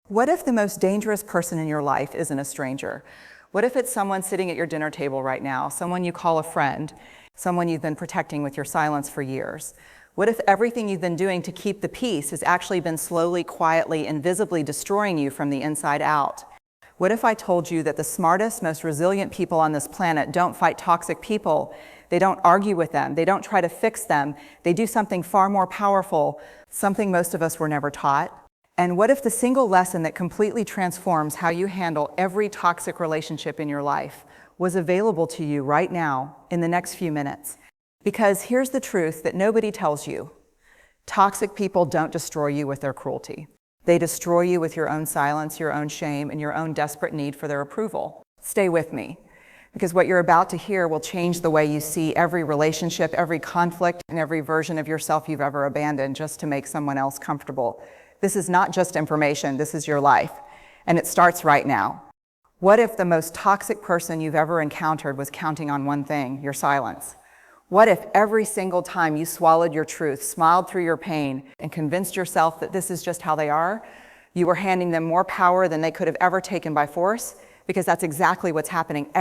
What if the most dangerous person in your life isn't a stranger? What if it's someone sitting at your dinner table right now, someone you call a friend, someone you've been protecting with your silence for years? What if everything you've been doing to keep the peace has actually been slowly, quietly, and visibly destroying you from the inside out? What if I told you that the smartest, most resilient people on this planet don't fight toxic people? They don't argue with them. They don't try to fix them. They do something far more powerful, something most of us were never taught. And what if the single lesson that completely transforms how you handle every toxic relationship in your life was available to you right now in the next few minutes? Because here's the truth that nobody tells you. Toxic people don't destroy you with their cruelty. They destroy you with your own silence, your own shame, and your own desperate need for their approval. Stay with me, because what you're about to hear will change the way you see every relationship, every conflict, and every version of yourself you've ever abandoned just to make someone else comfortable. This is not just information, this is your life, and it starts right now. What if the most toxic person you've ever encountered was counting on one thing, your silence? What if every single time you swallowed your truth, smiled through your pain, and convinced yourself that this is just how they are, you were handing them more power than they could have ever taken by force? Because that's exactly what's happening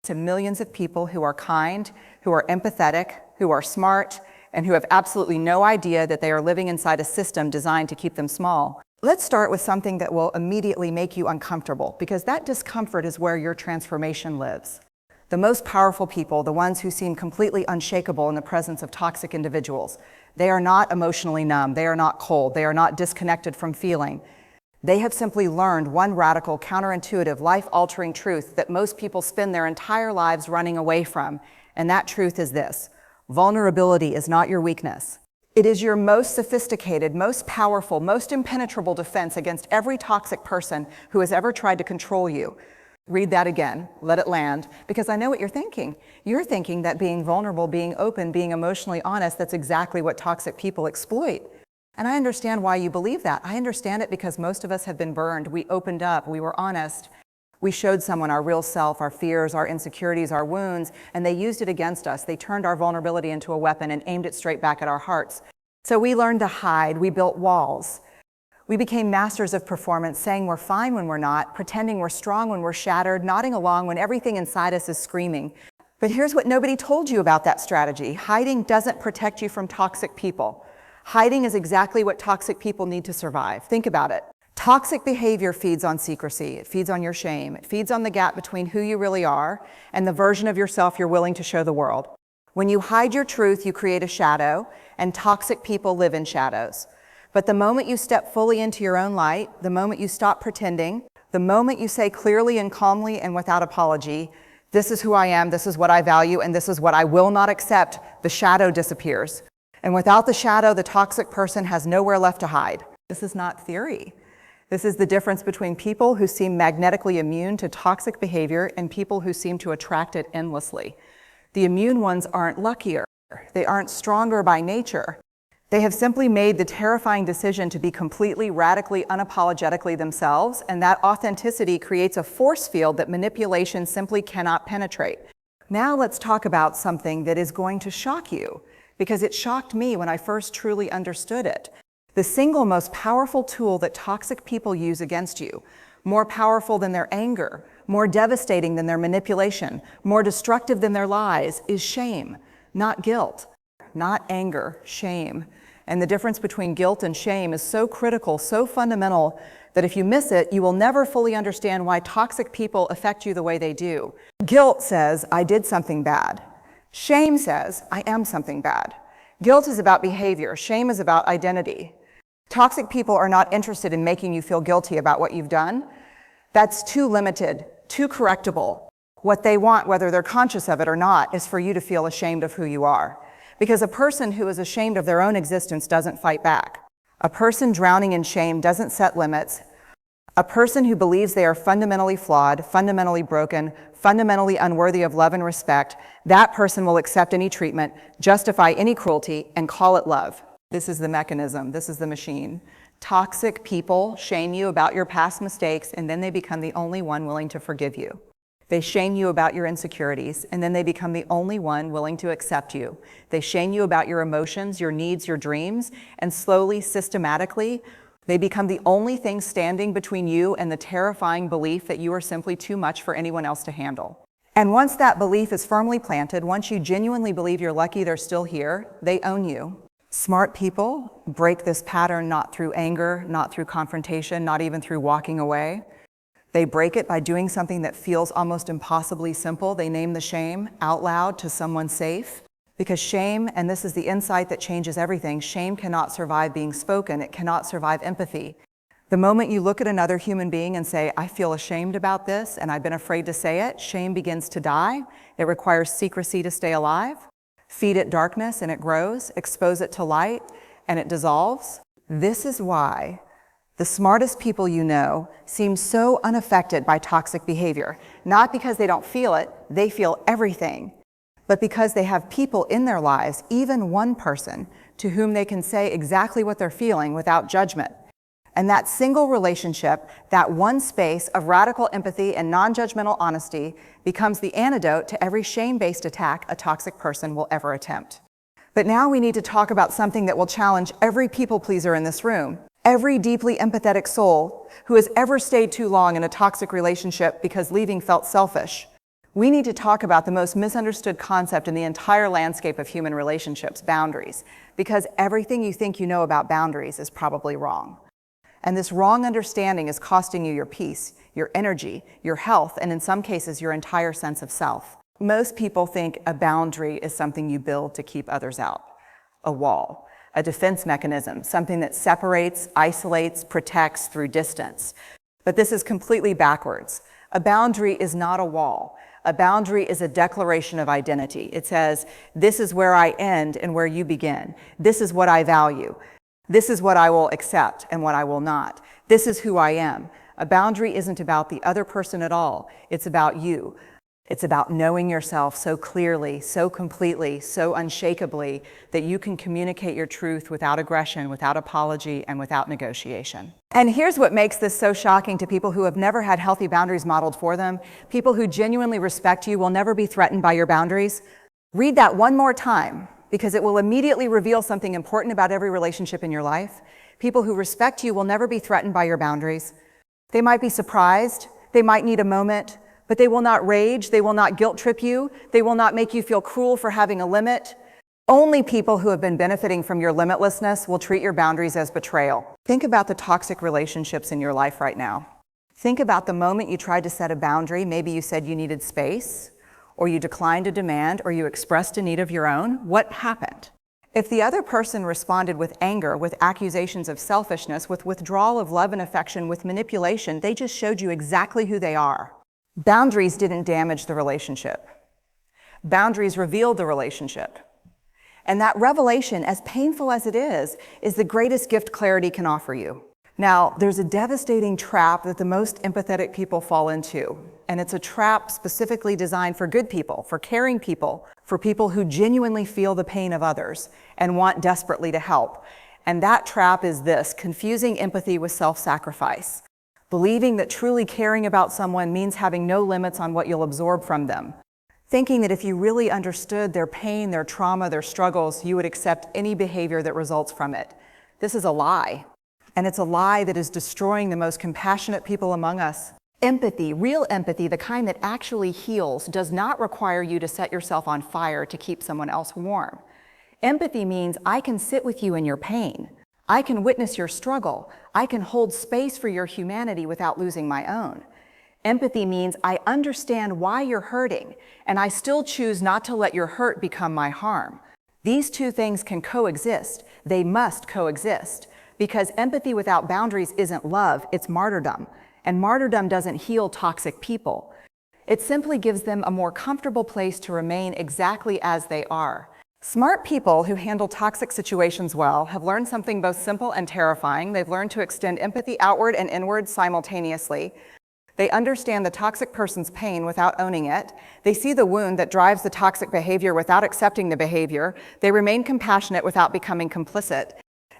to millions of people who are kind, who are empathetic, who are smart, and who have absolutely no idea that they are living inside a system designed to keep them small. Let's start with something that will immediately make you uncomfortable, because that discomfort is where your transformation lives. The most powerful people, the ones who seem completely unshakable in the presence of toxic individuals, they are not emotionally numb, they are not cold, they are not disconnected from feeling. They have simply learned one radical, counterintuitive, life-altering truth that most people spend their entire lives running away from, and that truth is this: vulnerability is not your weakness. It is your most sophisticated, most powerful, most impenetrable defense against every toxic person who has ever tried to control you. Read that again, let it land, because I know what you're thinking. You're thinking that being vulnerable, being open, being emotionally honest, that's exactly what toxic people exploit. And I understand why you believe that. I understand it because most of us have been burned. We opened up, we were honest. We showed someone our real self, our fears, our insecurities, our wounds, and they used it against us. They turned our vulnerability into a weapon and aimed it straight back at our hearts. So we learned to hide, we built walls. We became masters of performance, saying we're fine when we're not, pretending we're strong when we're shattered, nodding along when everything inside us is screaming. But here's what nobody told you about that strategy. Hiding doesn't protect you from toxic people. Hiding is exactly what toxic people need to survive. Think about it. Toxic behavior feeds on secrecy, it feeds on your shame, it feeds on the gap between who you really are and the version of yourself you're willing to show the world. When you hide your truth, you create a shadow, and toxic people live in shadows. But the moment you step fully into your own light, the moment you stop pretending, the moment you say clearly and calmly and without apology, this is who I am, this is what I value, and this is what I will not accept, the shadow disappears. And without the shadow, the toxic person has nowhere left to hide. This is not theory. This is the difference between people who seem magnetically immune to toxic behavior and people who seem to attract it endlessly. The immune ones aren't luckier. They aren't stronger by nature. They have simply made the terrifying decision to be completely, radically, unapologetically themselves, and that authenticity creates a force field that manipulation simply cannot penetrate. Now let's talk about something that is going to shock you, because it shocked me when I first truly understood it. The single most powerful tool that toxic people use against you, more powerful than their anger, more devastating than their manipulation, more destructive than their lies, is shame, not guilt, not anger, shame. And the difference between guilt and shame is so critical, so fundamental, that if you miss it, you will never fully understand why toxic people affect you the way they do. Guilt says, I did something bad. Shame says, I am something bad. Guilt is about behavior. Shame is about identity. Toxic people are not interested in making you feel guilty about what you've done. That's too limited, too correctable. What they want, whether they're conscious of it or not, is for you to feel ashamed of who you are. Because a person who is ashamed of their own existence doesn't fight back. A person drowning in shame doesn't set limits. A person who believes they are fundamentally flawed, fundamentally broken, fundamentally unworthy of love and respect, that person will accept any treatment, justify any cruelty, and call it love. This is the mechanism, this is the machine. Toxic people shame you about your past mistakes, and then they become the only one willing to forgive you. They shame you about your insecurities, and then they become the only one willing to accept you. They shame you about your emotions, your needs, your dreams, and slowly, systematically, They become the only thing standing between you and the terrifying belief that you are simply too much for anyone else to handle. And once that belief is firmly planted, once you genuinely believe you're lucky they're still here, they own you. Smart people break this pattern not through anger, not through confrontation, not even through walking away. They break it by doing something that feels almost impossibly simple. They name the shame out loud to someone safe. Because shame, and this is the insight that changes everything, shame cannot survive being spoken. It cannot survive empathy. The moment you look at another human being and say, I feel ashamed about this and I've been afraid to say it, shame begins to die. It requires secrecy to stay alive. Feed it darkness and it grows. Expose it to light and it dissolves. This is why the smartest people you know seem so unaffected by toxic behavior. Not because they don't feel it, they feel everything. But because they have people in their lives, even one person, to whom they can say exactly what they're feeling without judgment. And that single relationship, that one space of radical empathy and non-judgmental honesty becomes the antidote to every shame-based attack a toxic person will ever attempt. But now we need to talk about something that will challenge every people pleaser in this room, every deeply empathetic soul who has ever stayed too long in a toxic relationship because leaving felt selfish. We need to talk about the most misunderstood concept in the entire landscape of human relationships, boundaries, because everything you think you know about boundaries is probably wrong. And this wrong understanding is costing you your peace, your energy, your health, and in some cases, your entire sense of self. Most people think a boundary is something you build to keep others out. A wall, a defense mechanism, something that separates, isolates, protects through distance. But this is completely backwards. A boundary is not a wall. A boundary is a declaration of identity. It says, this is where I end and where you begin. This is what I value. This is what I will accept and what I will not. This is who I am. A boundary isn't about the other person at all. It's about you. It's about knowing yourself so clearly, so completely, so unshakably that you can communicate your truth without aggression, without apology, and without negotiation. And here's what makes this so shocking to people who have never had healthy boundaries modeled for them. People who genuinely respect you will never be threatened by your boundaries. Read that one more time, because it will immediately reveal something important about every relationship in your life. People who respect you will never be threatened by your boundaries. They might be surprised, they might need a moment, but they will not rage, they will not guilt trip you, they will not make you feel cruel for having a limit. Only people who have been benefiting from your limitlessness will treat your boundaries as betrayal. Think about the toxic relationships in your life right now. Think about the moment you tried to set a boundary. Maybe you said you needed space, or you declined a demand, or you expressed a need of your own. What happened? If the other person responded with anger, with accusations of selfishness, with withdrawal of love and affection, with manipulation, they just showed you exactly who they are. Boundaries didn't damage the relationship. Boundaries revealed the relationship. And that revelation, as painful as it is the greatest gift clarity can offer you. Now, there's a devastating trap that the most empathetic people fall into. And it's a trap specifically designed for good people, for caring people, for people who genuinely feel the pain of others and want desperately to help. And that trap is this: confusing empathy with self-sacrifice. Believing that truly caring about someone means having no limits on what you'll absorb from them. Thinking that if you really understood their pain, their trauma, their struggles, you would accept any behavior that results from it. This is a lie. And it's a lie that is destroying the most compassionate people among us. Empathy, real empathy, the kind that actually heals, does not require you to set yourself on fire to keep someone else warm. Empathy means I can sit with you in your pain. I can witness your struggle. I can hold space for your humanity without losing my own. Empathy means I understand why you're hurting, and I still choose not to let your hurt become my harm. These two things can coexist. They must coexist, because empathy without boundaries isn't love, it's martyrdom. And martyrdom doesn't heal toxic people. It simply gives them a more comfortable place to remain exactly as they are. Smart people who handle toxic situations well have learned something both simple and terrifying. They've learned to extend empathy outward and inward simultaneously. They understand the toxic person's pain without owning it. They see the wound that drives the toxic behavior without accepting the behavior. They remain compassionate without becoming complicit.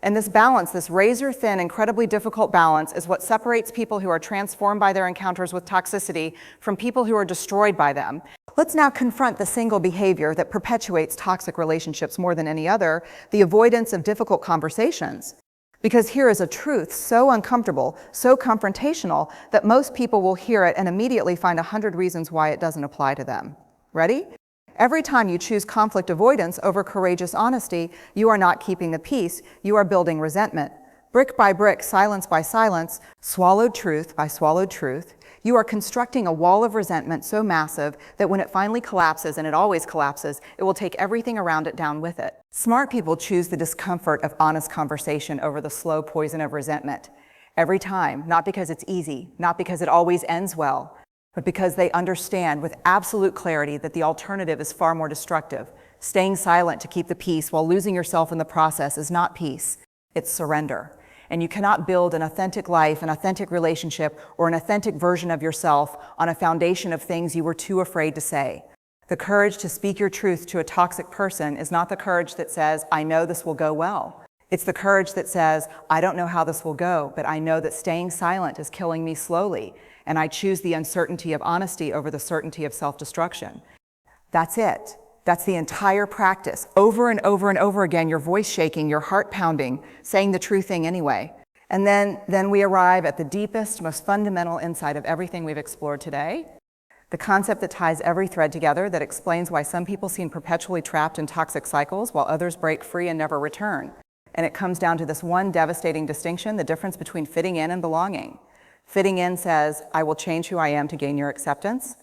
And this balance, this razor-thin, incredibly difficult balance, is what separates people who are transformed by their encounters with toxicity from people who are destroyed by them. Let's now confront the single behavior that perpetuates toxic relationships more than any other: the avoidance of difficult conversations. Because here is a truth so uncomfortable, so confrontational, that most people will hear it and immediately find 100 reasons why it doesn't apply to them. Ready? Every time you choose conflict avoidance over courageous honesty, you are not keeping the peace, you are building resentment. Brick by brick, silence by silence, swallowed truth by swallowed truth, you are constructing a wall of resentment so massive that when it finally collapses, and it always collapses, it will take everything around it down with it. Smart people choose the discomfort of honest conversation over the slow poison of resentment. Every time, not because it's easy, not because it always ends well, but because they understand with absolute clarity that the alternative is far more destructive. Staying silent to keep the peace while losing yourself in the process is not peace, it's surrender. And you cannot build an authentic life, an authentic relationship, or an authentic version of yourself on a foundation of things you were too afraid to say. The courage to speak your truth to a toxic person is not the courage that says, I know this will go well. It's the courage that says, I don't know how this will go, but I know that staying silent is killing me slowly, and I choose the uncertainty of honesty over the certainty of self-destruction. That's it. That's the entire practice. Over and over and over again, your voice shaking, your heart pounding, saying the true thing anyway. And then we arrive at the deepest, most fundamental insight of everything we've explored today. The concept that ties every thread together, that explains why some people seem perpetually trapped in toxic cycles while others break free and never return. And it comes down to this one devastating distinction, the difference between fitting in and belonging. Fitting in says, I will change who I am to gain your acceptance.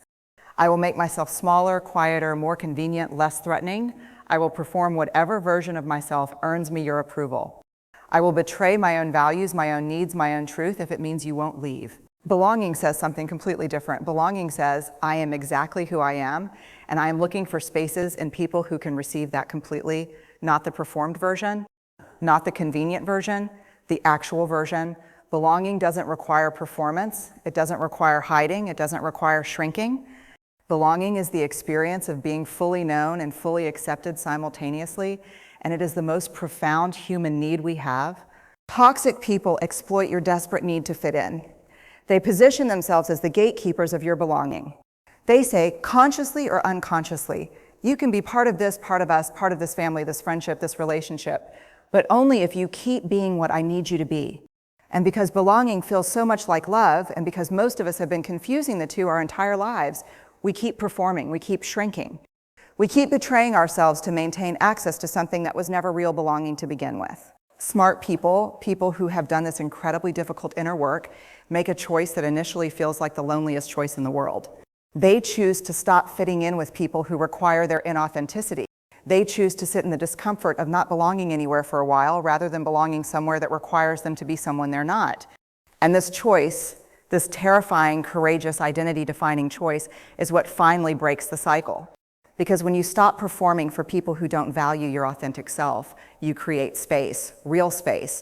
I will make myself smaller, quieter, more convenient, less threatening. I will perform whatever version of myself earns me your approval. I will betray my own values, my own needs, my own truth if it means you won't leave. Belonging says something completely different. Belonging says, I am exactly who I am, and I am looking for spaces and people who can receive that completely, not the performed version, not the convenient version, the actual version. Belonging doesn't require performance. It doesn't require hiding. It doesn't require shrinking. Belonging is the experience of being fully known and fully accepted simultaneously, and it is the most profound human need we have. Toxic people exploit your desperate need to fit in. They position themselves as the gatekeepers of your belonging. They say, consciously or unconsciously, you can be part of this, part of us, part of this family, this friendship, this relationship, but only if you keep being what I need you to be. And because belonging feels so much like love, and because most of us have been confusing the two our entire lives, we keep performing, we keep shrinking. We keep betraying ourselves to maintain access to something that was never real belonging to begin with. Smart people, people who have done this incredibly difficult inner work, make a choice that initially feels like the loneliest choice in the world. They choose to stop fitting in with people who require their inauthenticity. They choose to sit in the discomfort of not belonging anywhere for a while rather than belonging somewhere that requires them to be someone they're not. And this choice, this terrifying, courageous, identity-defining choice, is what finally breaks the cycle. Because when you stop performing for people who don't value your authentic self, you create space, real space.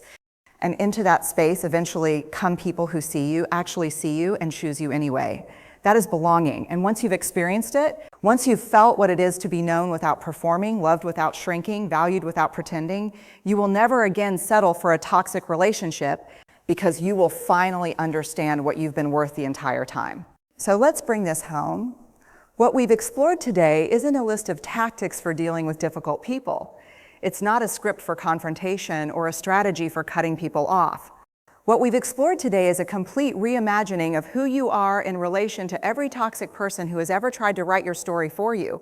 And into that space eventually come people who see you, actually see you, and choose you anyway. That is belonging. And once you've experienced it, once you've felt what it is to be known without performing, loved without shrinking, valued without pretending, you will never again settle for a toxic relationship, because you will finally understand what you've been worth the entire time. So let's bring this home. What we've explored today isn't a list of tactics for dealing with difficult people. It's not a script for confrontation or a strategy for cutting people off. What we've explored today is a complete reimagining of who you are in relation to every toxic person who has ever tried to write your story for you.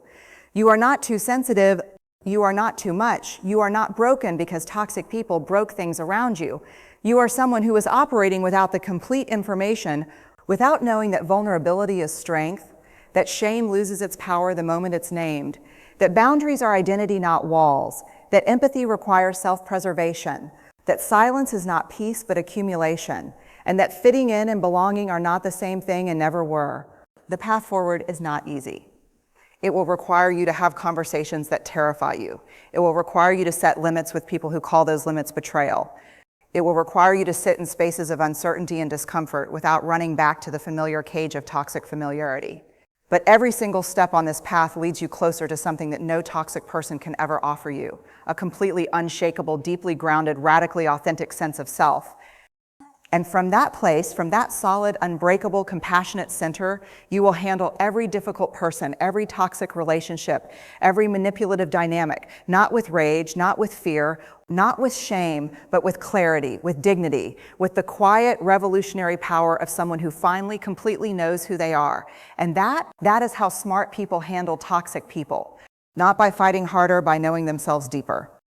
You are not too sensitive. You are not too much. You are not broken because toxic people broke things around you. You are someone who is operating without the complete information, without knowing that vulnerability is strength, that shame loses its power the moment it's named, that boundaries are identity, not walls, that empathy requires self-preservation, that silence is not peace but accumulation, and that fitting in and belonging are not the same thing and never were. The path forward is not easy. It will require you to have conversations that terrify you. It will require you to set limits with people who call those limits betrayal. It will require you to sit in spaces of uncertainty and discomfort without running back to the familiar cage of toxic familiarity. But every single step on this path leads you closer to something that no toxic person can ever offer you, a completely unshakable, deeply grounded, radically authentic sense of self. And from that place, from that solid, unbreakable, compassionate center, you will handle every difficult person, every toxic relationship, every manipulative dynamic, not with rage, not with fear, not with shame, but with clarity, with dignity, with the quiet, revolutionary power of someone who finally completely knows who they are. And that is how smart people handle toxic people, not by fighting harder, by knowing themselves deeper.